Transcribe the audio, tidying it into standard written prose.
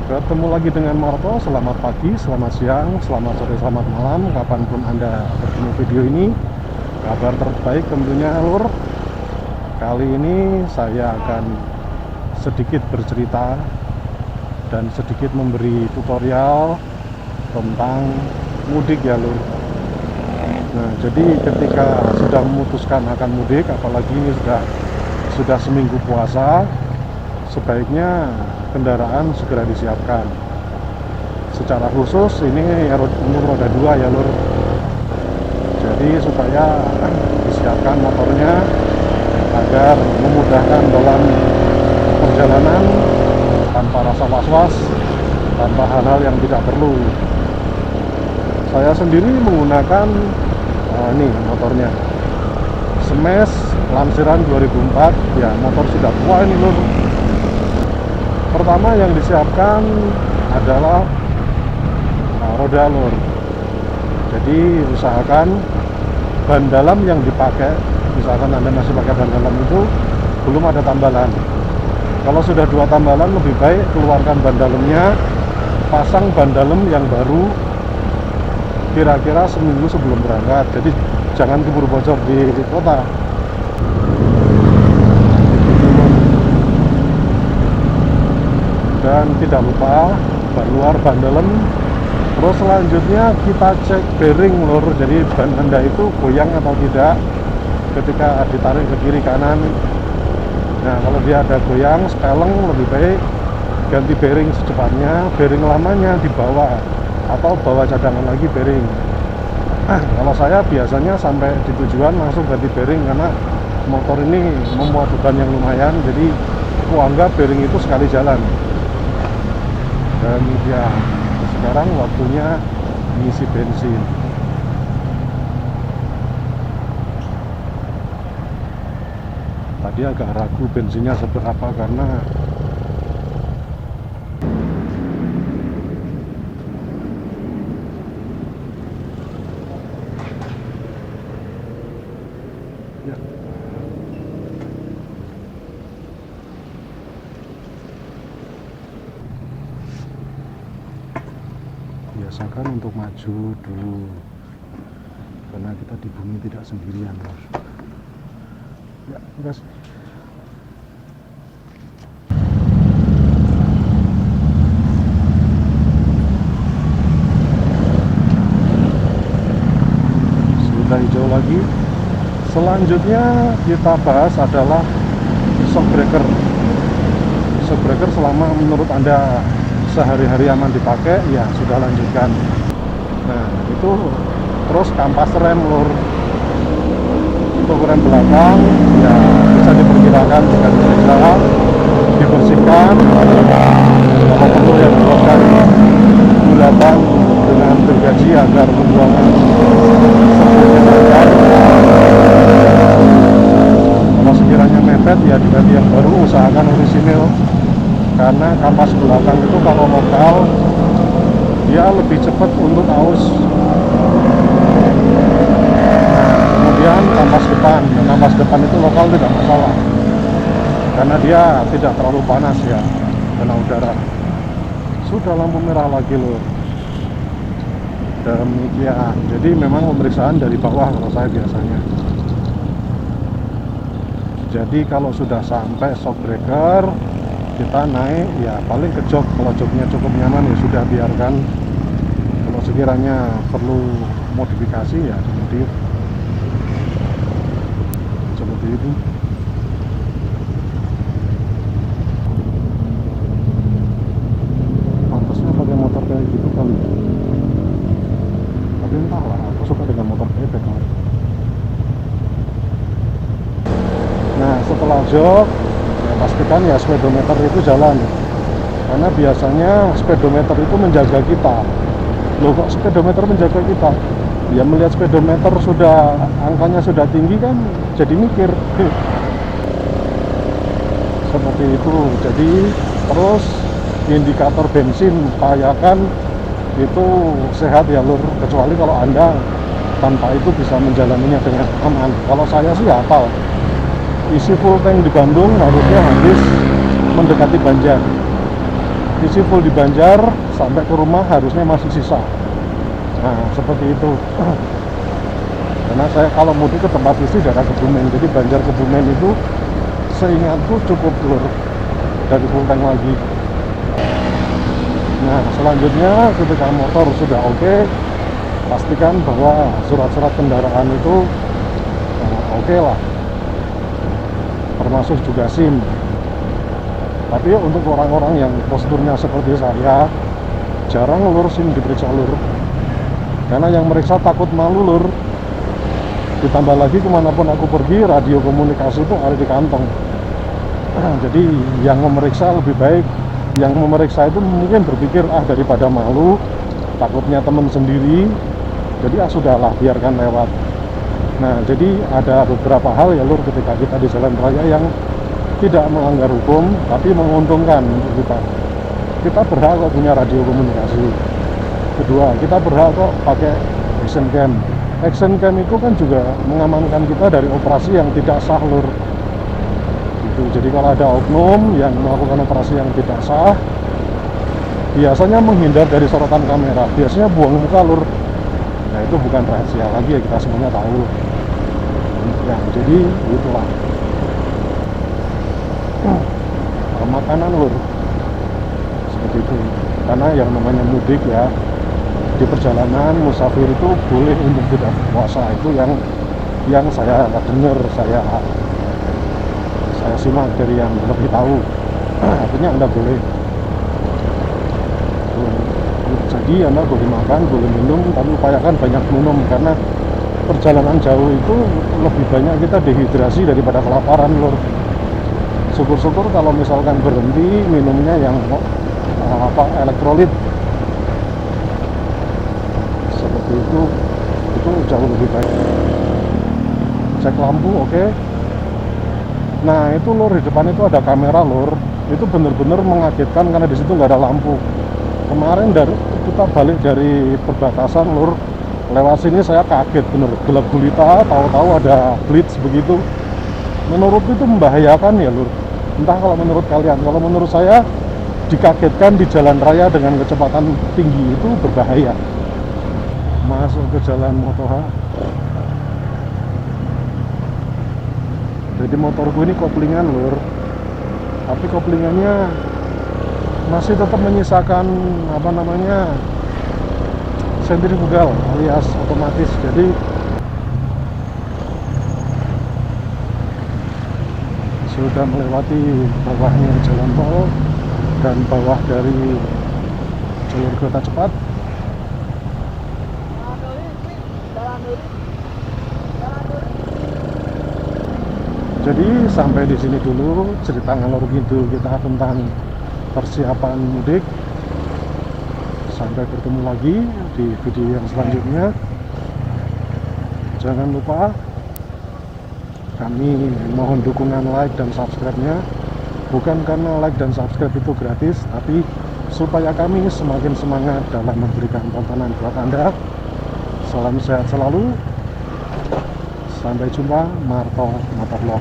Ketemu lagi dengan Marco. Selamat pagi, selamat siang, selamat sore, selamat malam, kapanpun Anda bertemu video ini. Kabar terbaik tentunya Lur. Kali ini saya akan sedikit bercerita dan sedikit memberi tutorial tentang mudik ya Lur. Nah, jadi ketika sudah memutuskan akan mudik, apalagi ini sudah seminggu puasa, sebaiknya kendaraan segera disiapkan. Secara khusus ini untuk roda 2 ya Lur. Jadi supaya disiapkan motornya agar memudahkan dalam perjalanan tanpa rasa was-was, tanpa hal-hal yang tidak perlu. Saya sendiri menggunakan ini motornya Smash Lansiran 2004 ya, motor sudah tua ini Lur. Pertama yang disiapkan adalah roda Lur. Jadi usahakan ban dalam yang dipakai, misalkan Anda masih pakai ban dalam itu belum ada tambalan. Kalau sudah 2 tambalan lebih baik keluarkan ban dalamnya, pasang ban dalam yang baru kira-kira seminggu sebelum berangkat. Jadi jangan keburu bocor di kota. Dan tidak lupa ban luar, ban dalam. Terus selanjutnya kita cek bearing Lur. Jadi ban Anda itu goyang atau tidak ketika ditarik ke kiri kanan. Nah, kalau dia ada goyang, speleng, lebih baik ganti bearing secepatnya. Bearing lamanya dibawa atau bawa cadangan lagi bearing. Kalau saya biasanya sampai di tujuan langsung ganti bearing, karena motor ini memuat beban yang lumayan. Jadi aku anggap bearing itu sekali jalan. Dan ya sekarang waktunya mengisi bensin. Tadi agak ragu bensinnya seberapa karena ya, biasakan untuk maju dulu karena kita di bumi tidak sendirian Lur. Ya, gas. Sudah hijau lagi. Selanjutnya kita bahas adalah shock breaker. Shock breaker selama menurut Anda sehari-hari aman dipakai, ya sudah lanjutkan. Nah, itu terus kampas rem Lur. Untuk rem belakang ya bisa diperkirakan dengan segera dibersihkan. Kalau perlu yang dilakukan bulatan dengan gergaji agar pembuangan sebelumnya lancar. Kalau sekiranya mepet ya diganti yang baru, usahakan orisinil. Karena kampas belakang itu kalau lokal dia lebih cepat untuk aus. Kemudian kampas depan itu lokal tidak masalah karena dia tidak terlalu panas ya, kena udara. Sudah lampu merah lagi Lur. Demikian. Jadi memang pemeriksaan dari bawah kalau saya biasanya. Jadi kalau sudah sampai shock breaker, kita naik ya paling ke jok. Kalau joknya cukup nyaman ya sudah biarkan. Kalau sekiranya perlu modifikasi ya dimodif seperti itu. Pantasnya pakai motor kayak gitu kali, tapi entahlah, aku suka dengan motor bebek. Nah, setelah jok pastikan ya speedometer itu jalan, karena biasanya speedometer itu menjaga kita. Loh, kok speedometer menjaga kita? Ya melihat speedometer sudah angkanya sudah tinggi kan jadi mikir seperti itu. Jadi terus indikator bensin upayakan itu sehat ya Lur, kecuali kalau Anda tanpa itu bisa menjalaninya dengan aman. Kalau saya sih hafal, isi full tank di Bandung harusnya habis mendekati Banjar. isi full di Banjar, sampai ke rumah harusnya masih sisa. Nah seperti itu. Karena saya kalau mudik ke tempat isi daerah Kebumen, jadi Banjar Kebumen itu seingatku cukup lur, dari full tank lagi. Nah selanjutnya ketika motor sudah oke, pastikan bahwa surat-surat kendaraan itu oke lah, termasuk juga SIM. Tapi untuk orang-orang yang posturnya seperti saya, jarang lur SIM diperiksa lur, karena yang meriksa takut malu lur. Ditambah lagi kemanapun aku pergi, radio komunikasi itu ada di kantong. Jadi yang memeriksa lebih baik, yang memeriksa itu mungkin berpikir daripada malu, takutnya teman sendiri, jadi sudahlah biarkan lewat. Nah jadi ada beberapa hal ya lur ketika kita di jalan raya yang tidak melanggar hukum tapi menguntungkan untuk kita. Kita berhak kok punya radio komunikasi. Kedua, kita berhak kok pakai action cam. Action cam itu kan juga mengamankan kita dari operasi yang tidak sah lur. Gitu. Jadi kalau ada oknum yang melakukan operasi yang tidak sah, biasanya menghindar dari sorotan kamera, biasanya buang muka lur. Nah itu bukan rahasia lagi ya, kita semuanya tahu. Ya jadi itulah. Makanan lur, seperti itu. Karena yang namanya mudik ya, di perjalanan musafir itu boleh untuk tidak puasa, itu yang saya dengar, saya simak dari yang lebih tahu. Artinya Anda boleh, jadi Anda boleh makan, boleh minum, tapi upayakan banyak minum, karena perjalanan jauh itu lebih banyak kita dehidrasi daripada kelaparan lur. Syukur-syukur kalau misalkan berhenti minumnya yang elektrolit seperti itu jauh lebih baik. Cek lampu oke. Nah itu lur, di depan itu ada kamera lur, itu bener-bener mengagetkan karena di situ nggak ada lampu. Kemarin kita balik dari perbatasan lur, lewat sini saya kaget bener, gelap gulita, tahu-tahu ada blitz begitu. Menurutku itu membahayakan ya lur. Entah kalau menurut kalian, kalau menurut saya dikagetkan di jalan raya dengan kecepatan tinggi itu berbahaya. Masuk ke jalan Motoha. Jadi motorku ini koplingan lur, tapi koplingannya masih tetap menyisakan sentrifugal alias otomatis. Jadi sudah melewati bawahnya jalan tol dan bawah dari jalur kereta cepat. Jadi sampai di sini dulu cerita ngalor ngidul kita tentang persiapan mudik. Sampai bertemu lagi di video yang selanjutnya. Jangan lupa kami mohon dukungan like dan subscribe-nya. Bukan karena like dan subscribe itu gratis, tapi supaya kami semakin semangat dalam memberikan tontonan buat Anda. Salam sehat selalu. Sampai jumpa, Marto Motovlog.